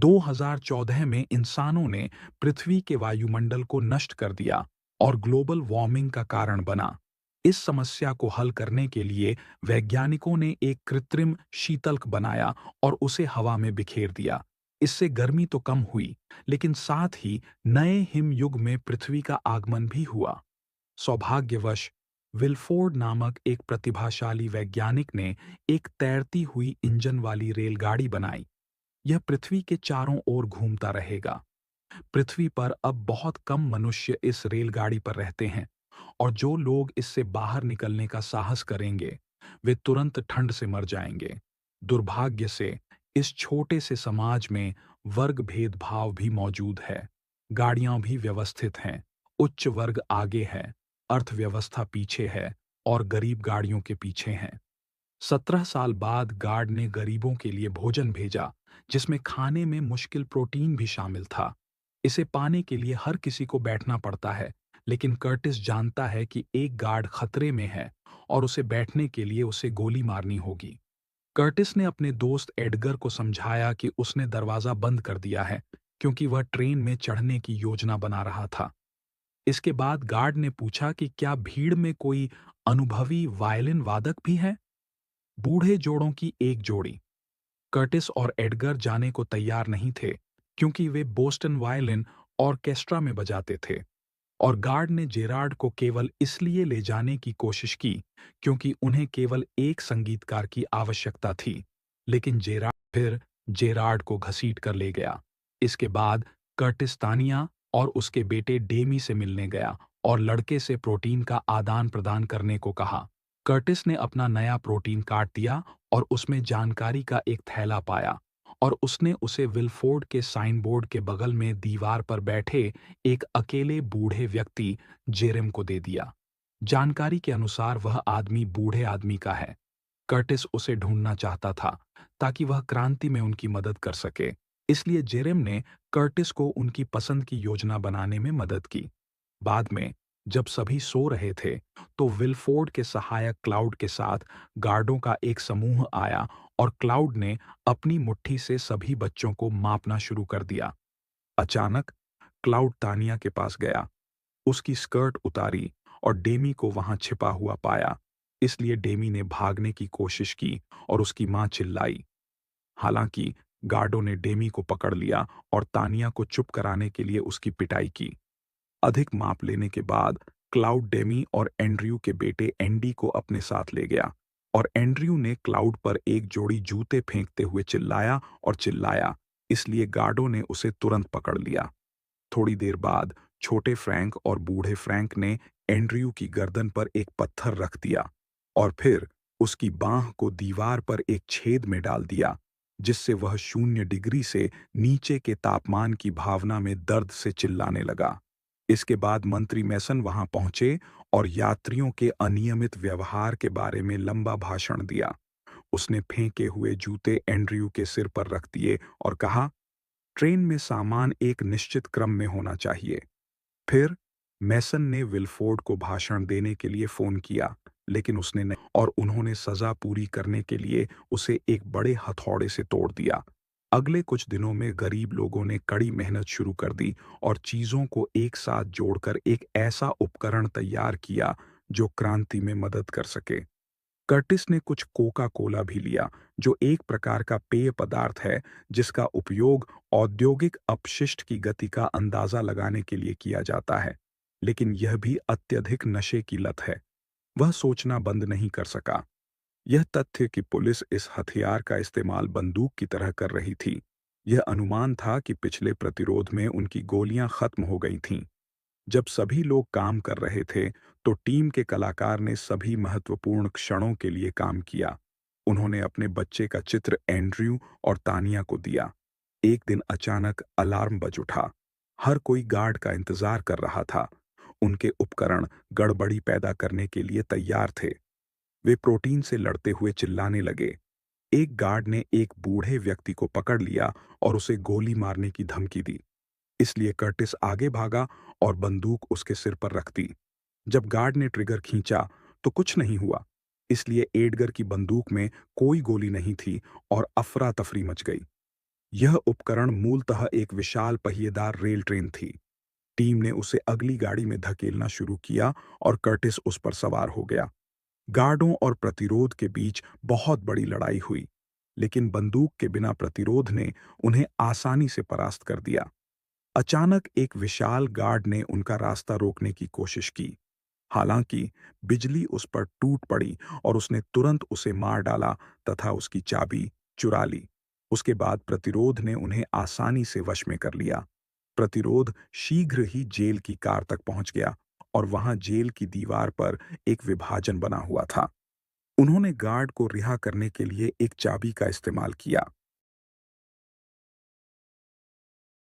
2014 में इंसानों ने पृथ्वी के वायुमंडल को नष्ट कर दिया और ग्लोबल वार्मिंग का कारण बना। इस समस्या को हल करने के लिए वैज्ञानिकों ने एक कृत्रिम शीतलक बनाया और उसे हवा में बिखेर दिया। इससे गर्मी तो कम हुई, लेकिन साथ ही नए हिम युग में पृथ्वी का आगमन भी हुआ। सौभाग्यवश विल्फोर्ड नामक एक प्रतिभाशाली वैज्ञानिक ने एक तैरती हुई इंजन वाली रेलगाड़ी बनाई। यह पृथ्वी के चारों ओर घूमता रहेगा। पृथ्वी पर अब बहुत कम मनुष्य इस रेलगाड़ी पर रहते हैं, और जो लोग इससे बाहर निकलने का साहस करेंगे, वे तुरंत ठंड से मर जाएंगे। दुर्भाग्य से इस छोटे से समाज में वर्ग भेदभाव भी मौजूद है। गाड़ियां भी व्यवस्थित हैं, उच्च वर्ग आगे है, अर्थव्यवस्था पीछे है और गरीब गाड़ियों के पीछे हैं। 17 साल बाद गार्ड ने गरीबों के लिए भोजन भेजा, जिसमें खाने में मुश्किल प्रोटीन भी शामिल था। इसे पाने के लिए हर किसी को बैठना पड़ता है, लेकिन कर्टिस जानता है कि एक गार्ड खतरे में है और उसे बैठने के लिए उसे गोली मारनी होगी। कर्टिस ने अपने दोस्त एडगर को समझाया कि उसने दरवाजा बंद कर दिया है, क्योंकि वह ट्रेन में चढ़ने की योजना बना रहा था। इसके बाद गार्ड ने पूछा कि क्या भीड़ में कोई अनुभवी वायलिन वादक भी है। बूढ़े जोड़ों की एक जोड़ी, कर्टिस और एडगर, जाने को तैयार नहीं थे, क्योंकि वे बोस्टन वायलिन ऑर्केस्ट्रा में बजाते थे, और गार्ड ने जेरार्ड को केवल इसलिए ले जाने की कोशिश की क्योंकि उन्हें केवल एक संगीतकार की आवश्यकता थी। लेकिन जेरार्ड फिर जेरार्ड को घसीट कर ले गया। इसके बाद कर्टिस तानिया और उसके बेटे डेमी से मिलने गया और लड़के से प्रोटीन का आदान प्रदान करने को कहा। कर्टिस ने अपना नया प्रोटीन काट दिया और उसमें जानकारी का एक थैला पाया, और उसने उसे विल्फोर्ड के साइन बोर्ड के बगल में दीवार पर बैठे एक अकेले बूढ़े व्यक्ति जेरेम को दे दिया। जानकारी के अनुसार वह आदमी बूढ़े आदमी का है। कर्टिस उसे ढूंढना चाहता था ताकि वह क्रांति में उनकी मदद कर सके। इसलिए जेरेम ने कर्टिस को उनकी पसंद की योजना बनाने में मदद की। बाद में जब सभी सो रहे थे, तो विल्फोर्ड के सहायक क्लाउड के साथ गार्डों का एक समूह आया, और क्लाउड ने अपनी मुट्ठी से सभी बच्चों को मापना शुरू कर दिया। अचानक क्लाउड तानिया के पास गया, उसकी स्कर्ट उतारी और डेमी को वहां छिपा हुआ पाया। इसलिए डेमी ने भागने की कोशिश की और उसकी मां चिल्लाई। हालांकि गार्डों ने डेमी को पकड़ लिया और तानिया को चुप कराने के लिए उसकी पिटाई की। अधिक माप लेने के बाद क्लाउड डेमी और एंड्रयू के बेटे एंडी को अपने साथ ले गया, और एंड्रयू ने क्लाउड पर एक जोड़ी जूते फेंकते हुए चिल्लाया और चिल्लाया। इसलिए गार्डों ने उसे तुरंत पकड़ लिया। थोड़ी देर बाद छोटे फ्रैंक और बूढ़े फ्रैंक ने एंड्रयू की गर्दन पर एक पत्थर रख दिया और फिर उसकी बांह को दीवार पर एक छेद में डाल दिया, जिससे वह 0 डिग्री से नीचे के तापमान की भावना में दर्द से चिल्लाने लगा। इसके बाद मंत्री मैसन वहां पहुंचे और यात्रियों के अनियमित व्यवहार के बारे में लंबा भाषण दिया। उसने फेंके हुए जूते एंड्रयू के सिर पर रख दिए और कहा, ट्रेन में सामान एक निश्चित क्रम में होना चाहिए। फिर मैसन ने विल्फोर्ड को भाषण देने के लिए फोन किया, लेकिन उसने नहीं, और उन्होंने सजा पूरी करने के लिए उसे एक बड़े हथौड़े से तोड़ दिया। अगले कुछ दिनों में गरीब लोगों ने कड़ी मेहनत शुरू कर दी और चीजों को एक साथ जोड़कर एक ऐसा उपकरण तैयार किया जो क्रांति में मदद कर सके। कर्टिस ने कुछ कोका कोला भी लिया, जो एक प्रकार का पेय पदार्थ है जिसका उपयोग औद्योगिक अपशिष्ट की गति का अंदाजा लगाने के लिए किया जाता है। लेकिन यह भी अत्यधिक नशे की लत है। वह सोचना बंद नहीं कर सका। यह तथ्य कि पुलिस इस हथियार का इस्तेमाल बंदूक की तरह कर रही थी, यह अनुमान था कि पिछले प्रतिरोध में उनकी गोलियां खत्म हो गई थीं। जब सभी लोग काम कर रहे थे, तो टीम के कलाकार ने सभी महत्वपूर्ण क्षणों के लिए काम किया। उन्होंने अपने बच्चे का चित्र एंड्रयू और तानिया को दिया। एक दिन अचानक अलार्म बज उठा। हर कोई गार्ड का इंतजार कर रहा था। उनके उपकरण गड़बड़ी पैदा करने के लिए तैयार थे। वे प्रोटीन से लड़ते हुए चिल्लाने लगे। एक गार्ड ने एक बूढ़े व्यक्ति को पकड़ लिया और उसे गोली मारने की धमकी दी। इसलिए कर्टिस आगे भागा और बंदूक उसके सिर पर रख दी। जब गार्ड ने ट्रिगर खींचा तो कुछ नहीं हुआ, इसलिए एडगर की बंदूक में कोई गोली नहीं थी और अफरा तफरी मच गई। यह उपकरण मूलतः एक विशाल पहिएदार रेल ट्रेन थी। टीम ने उसे अगली गाड़ी में धकेलना शुरू किया और कर्टिस उस पर सवार हो गया। गार्डों और प्रतिरोध के बीच बहुत बड़ी लड़ाई हुई, लेकिन बंदूक के बिना प्रतिरोध ने उन्हें आसानी से परास्त कर दिया। अचानक एक विशाल गार्ड ने उनका रास्ता रोकने की कोशिश की। हालांकि बिजली उस पर टूट पड़ी और उसने तुरंत उसे मार डाला तथा उसकी चाबी चुरा ली। उसके बाद प्रतिरोध ने उन्हें आसानी से वश में कर लिया। प्रतिरोध शीघ्र ही जेल की कार तक पहुंच गया और वहां जेल की दीवार पर एक विभाजन बना हुआ था। उन्होंने गार्ड को रिहा करने के लिए एक चाबी का इस्तेमाल किया।